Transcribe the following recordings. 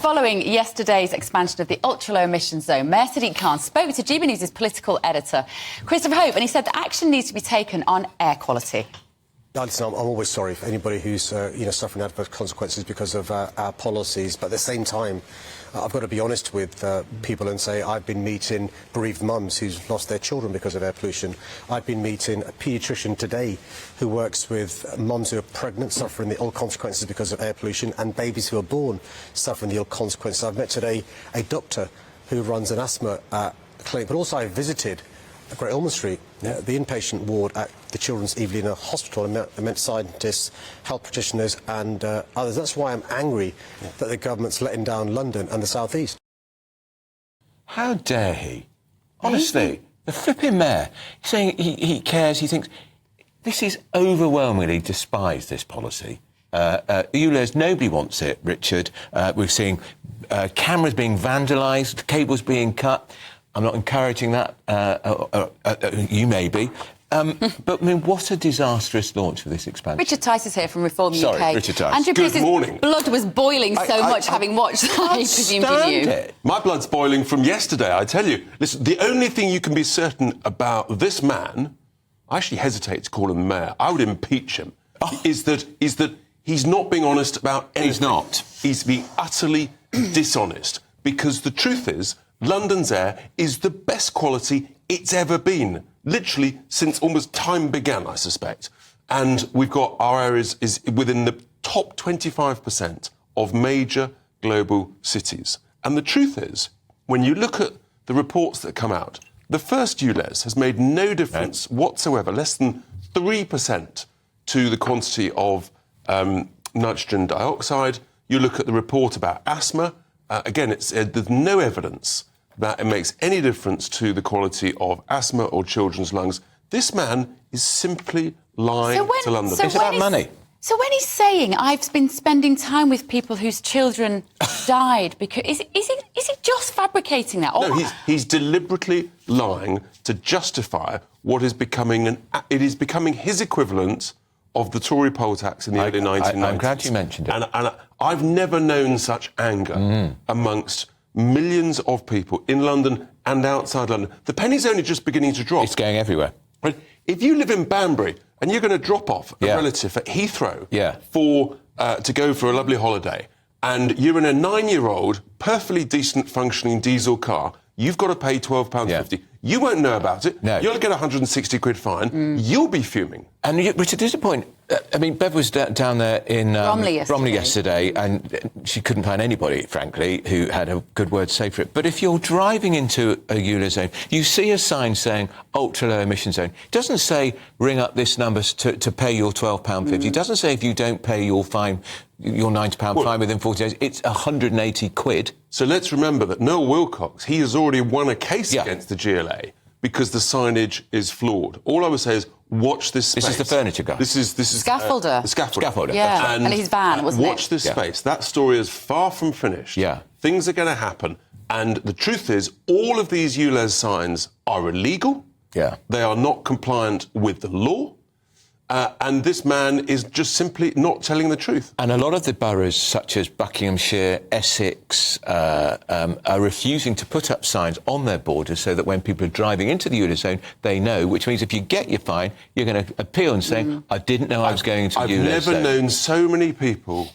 following yesterday's expansion of the ultra-low emission zone, Mayor Sadiq Khan spoke to GB News' political editor, Christopher Hope, and he said that action needs to be taken on air quality. Listen, I'm always sorry for anybody who's suffering adverse consequences because of our policies, but at the same time, I've got to be honest with people and say I've been meeting bereaved mums who've lost their children because of air pollution. I've been meeting a paediatrician today who works with mums who are pregnant, suffering the ill consequences because of air pollution, and babies who are born suffering the ill consequences. I've met today a doctor who runs an asthma clinic, but also I visited Great Ormond Street, the inpatient ward at the Children's Evelina Hospital. I met scientists, health practitioners and others. That's why I'm angry that the government's letting down London and the South East. How dare he? Honestly, the flipping mayor, saying he cares, he thinks... This is overwhelmingly despised, this policy. ULEZ, nobody wants it, Richard. We're seeing cameras being vandalised, cables being cut. I'm not encouraging that. You may be. But, I mean, what a disastrous launch for this expansion. Richard Tice is here from Reform UK. Sorry, Richard Tice. Andrew Good morning. Blood was boiling so much having watched that, I presume, did you? My blood's boiling from yesterday, I tell you. Listen, the only thing you can be certain about this man, I actually hesitate to call him mayor, I would impeach him, is that he's not being honest about anything. He's not. He's being utterly dishonest. Because the truth is, London's air is the best quality it's ever been, literally since almost time began, I suspect. And we've got our areas is within the top 25% of major global cities. And the truth is, when you look at the reports that come out, the first ULEZ has made no difference whatsoever, less than 3% to the quantity of nitrogen dioxide. You look at the report about asthma, again, there's no evidence that it makes any difference to the quality of asthma or children's lungs. This man is simply lying to London. It's about money. So when he's saying, I've been spending time with people whose children died, because is he just fabricating that? No, he's deliberately lying to justify what is becoming it is becoming his equivalent of the Tory poll tax in the early 1990s. I'm glad you mentioned it. And I've never known such anger amongst millions of people in London and outside London. The penny's only just beginning to drop. It's going everywhere. Right? If you live in Banbury and you're going to drop off a relative at Heathrow to go for a lovely holiday, and you're in a 9-year-old, perfectly decent functioning diesel car, you've got to pay £12.50. You won't know about it. No. You'll get a £160 fine. You'll be fuming. And, Richard, there's a point. I mean, Bev was down there in Bromley yesterday, and she couldn't find anybody, frankly, who had a good word to say for it. But if you're driving into a ULEZ zone, you see a sign saying ultra-low emission zone. It doesn't say ring up this number to pay your £12.50. It doesn't say if you don't pay your fine, your £90 fine within 40 days, it's 180 quid. So let's remember that Noel Wilcox, he has already won a case against the GLA because the signage is flawed. All I would say is watch this space. This is the furniture guy. This is Scaffolder. The scaffolder. Yeah, and his van, wasn't it? Watch this space. That story is far from finished. Yeah. Things are going to happen. And the truth is, all of these ULEZ signs are illegal. Yeah. They are not compliant with the law. And this man is just simply not telling the truth. And a lot of the boroughs, such as Buckinghamshire, Essex, are refusing to put up signs on their borders so that when people are driving into the ULEZ zone, they know, which means if you get your fine, you're going to appeal and say, I didn't know I was going into the ULEZ zone. I've never known so many people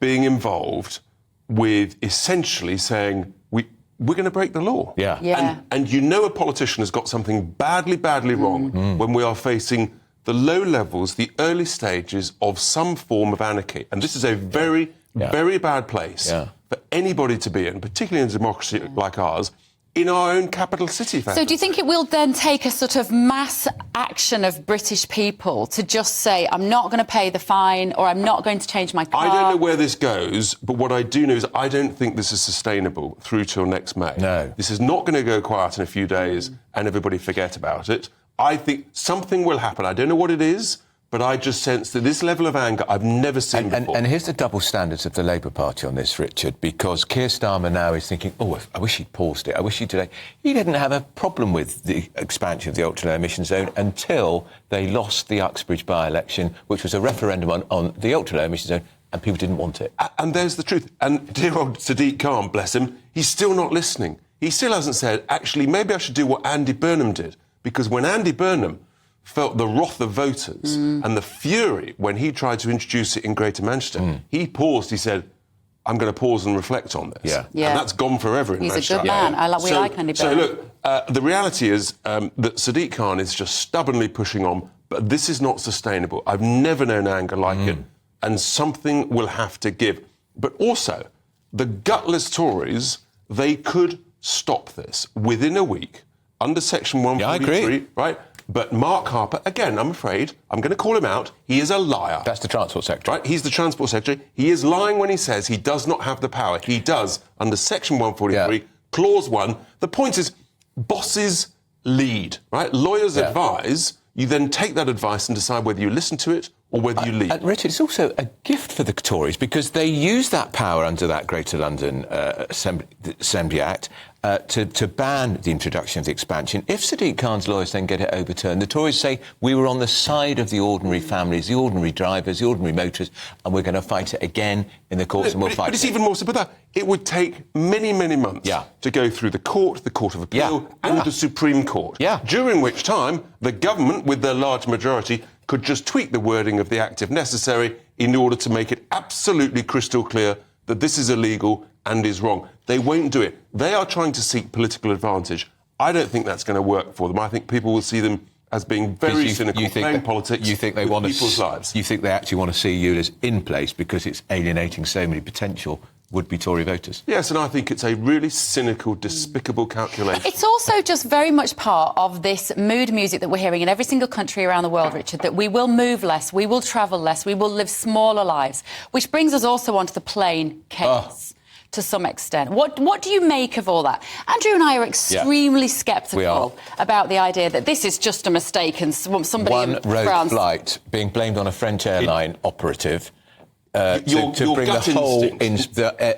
being involved with essentially saying, we're going to break the law. Yeah. And you know a politician has got something badly wrong when we are facing the low levels, the early stages of some form of anarchy. And this is a very, very bad place for anybody to be in, particularly in a democracy like ours, in our own capital city. So do you think it will then take a sort of mass action of British people to just say, I'm not going to pay the fine or I'm not going to change my car? I don't know where this goes, but what I do know is I don't think this is sustainable through till next May. No. This is not going to go quiet in a few days and everybody forget about it. I think something will happen. I don't know what it is, but I just sense that this level of anger I've never seen before. And here's the double standards of the Labour Party on this, Richard, because Keir Starmer now is thinking, I wish he'd paused it. I wish he'd delayed. He didn't have a problem with the expansion of the ultra-low emission zone until they lost the Uxbridge by-election, which was a referendum on the ultra-low emission zone, and people didn't want it. And there's the truth. And dear old Sadiq Khan, bless him, he's still not listening. He still hasn't said, actually, maybe I should do what Andy Burnham did. Because when Andy Burnham felt the wrath of voters and the fury when he tried to introduce it in Greater Manchester, he paused, he said, I'm going to pause and reflect on this. Yeah. Yeah. And that's gone forever in Manchester. He's a good man. We like Andy So Burnham. look, the reality is that Sadiq Khan is just stubbornly pushing on, but this is not sustainable. I've never known anger like it, and something will have to give. But also, the gutless Tories, they could stop this within a week under Section 143, I agree. right? But Mark Harper, again, I'm afraid, I'm going to call him out, he is a liar. That's the Transport Secretary. Right? He's the Transport Secretary. He is lying when he says he does not have the power. He does, under Section 143, Clause 1. The point is, bosses lead, right? Lawyers advise, you then take that advice and decide whether you listen to it or whether you lead. And Richard, it's also a gift for the Tories because they use that power under that Greater London Assembly Act to ban the introduction of the expansion. If Sadiq Khan's lawyers then get it overturned, the Tories say we were on the side of the ordinary families, the ordinary drivers, the ordinary motorists, and we're going to fight it again in the courts and we'll fight it. But it's even more simple than that. It would take many, many months to go through the Court of Appeal and the Supreme Court, during which time the government, with their large majority, could just tweak the wording of the Act if necessary in order to make it absolutely crystal clear that this is illegal and is wrong. They won't do it. They are trying to seek political advantage. I don't think that's going to work for them. I think people will see them as being very cynical, playing politics you think they with want people's lives. You think they actually want to see ULEZ in place because it's alienating so many potential would-be Tory voters? Yes, and I think it's a really cynical, despicable calculation. It's also just very much part of this mood music that we're hearing in every single country around the world, Richard, that we will move less, we will travel less, we will live smaller lives, which brings us also onto the plane case. To some extent. What do you make of all that? Andrew and I are extremely sceptical about the idea that this is just a mistake and somebody One in road France... flight being blamed on a French airline operative your bring gut the whole...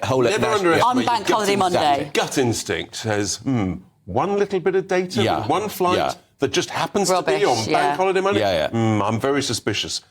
whole Never underestimate on Bank Holiday Monday. Gut instinct says, one little bit of data, one flight that just happens to be on Bank Holiday Monday. I'm very suspicious.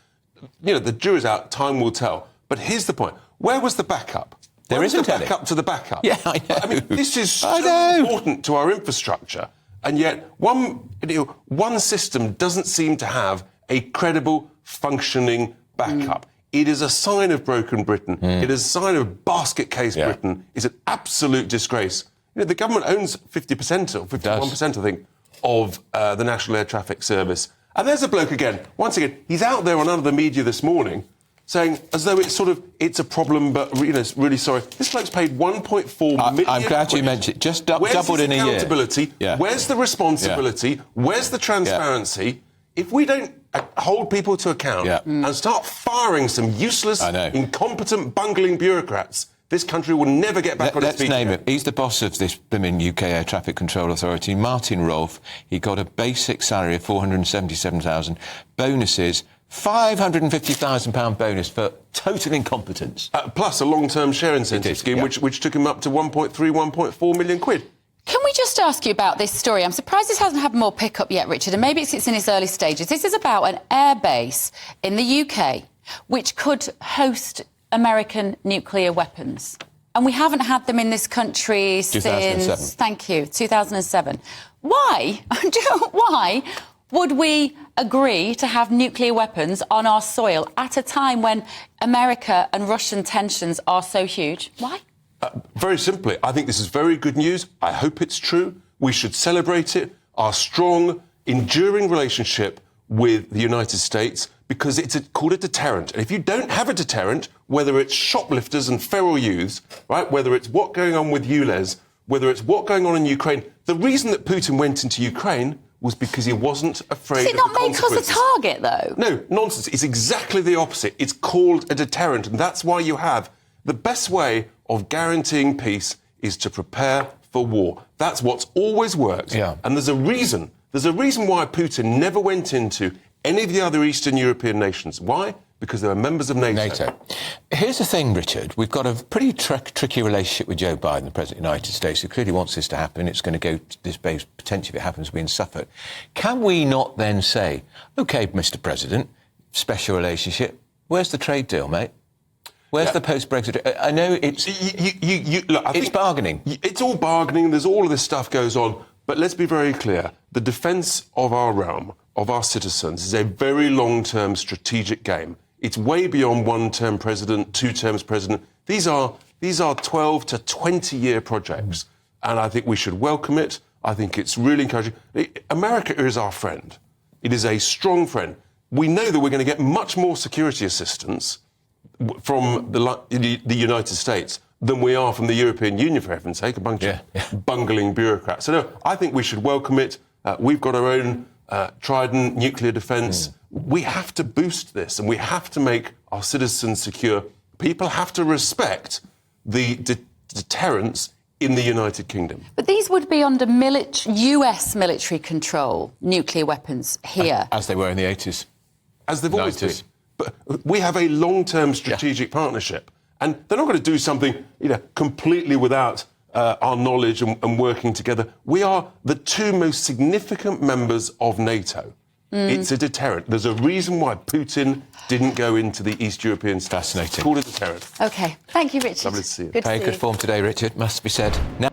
You know, the jury's out, time will tell. But here's the point. Where was the backup? There isn't the backup to the backup. Yeah, I know. I mean, this is so important to our infrastructure, and yet one system doesn't seem to have a credible, functioning backup. It is a sign of broken Britain. It is a sign of basket case Britain. It's an absolute disgrace. You know, the government owns 50% or 51%, I think, of the National Air Traffic Service. And there's a bloke again. Once again, he's out there on other media this morning saying, as though it's a problem, but really sorry. This bloke's paid 1.4 million. I'm glad you mentioned it. Just doubled in a year. Where's the accountability? Where's the responsibility? Where's the transparency? If we don't hold people to account and start firing some useless, incompetent, bungling bureaucrats, this country will never get back on its feet. Let's name him. He's the boss of this blooming UK Air Traffic Control Authority, Martin Rolfe. He got a basic salary of £477,000, bonuses, £550,000 bonus for total incompetence. Plus a long-term share incentive scheme, which took him up to 1.4 million quid. Can we just ask you about this story? I'm surprised this hasn't had more pickup yet, Richard, and maybe it's in its early stages. This is about an airbase in the UK which could host American nuclear weapons. And we haven't had them in this country since... 2007. Thank you, 2007. Why? Why would we agree to have nuclear weapons on our soil at a time when America and Russian tensions are so huge? Why? Very simply, I think this is very good news. I hope it's true. We should celebrate it, our strong, enduring relationship with the United States, because it's called a deterrent. And if you don't have a deterrent, whether it's shoplifters and feral youths, right, whether it's what's going on with ULEZ, whether it's what's going on in Ukraine, the reason that Putin went into Ukraine was because he wasn't afraid of the consequences. Does it not make us a target, though? No, nonsense. It's exactly the opposite. It's called a deterrent, and that's why you have... The best way of guaranteeing peace is to prepare for war. That's what's always worked. And there's a reason why Putin never went into any of the other Eastern European nations. Why? Because they were members of NATO. Here's the thing, Richard. We've got a pretty tricky relationship with Joe Biden, the President of the United States, who clearly wants this to happen. It's going to go to this base, potentially, if it happens, be in Suffolk. Can we not then say, OK, Mr. President, special relationship, where's the trade deal, mate? Where's the post-Brexit? I know it's... Look, I it's think bargaining. It's all bargaining. There's all of this stuff goes on. But let's be very clear. The defence of our realm, of our citizens, is a very long-term strategic game. It's way beyond one-term president, two terms president. These are 12 to 20-year projects. And I think we should welcome it. I think it's really encouraging. America is our friend. It is a strong friend. We know that we're going to get much more security assistance from the United States than we are from the European Union, for heaven's sake, a bunch of bungling bureaucrats. So, no, I think we should welcome it. We've got our own Trident nuclear defence. We have to boost this, and we have to make our citizens secure. People have to respect the deterrence in the United Kingdom. But these would be under US military control, nuclear weapons here. As they were in the 80s. As they've always been. But we have a long-term strategic partnership. And they're not going to do something, completely without our knowledge and working together. We are the two most significant members of NATO. It's a deterrent. There's a reason why Putin didn't go into the East European states. Fascinating. It's called a deterrent. OK. Thank you, Richard. Lovely to see you. Good to see you. Very good form today, Richard, must be said. Now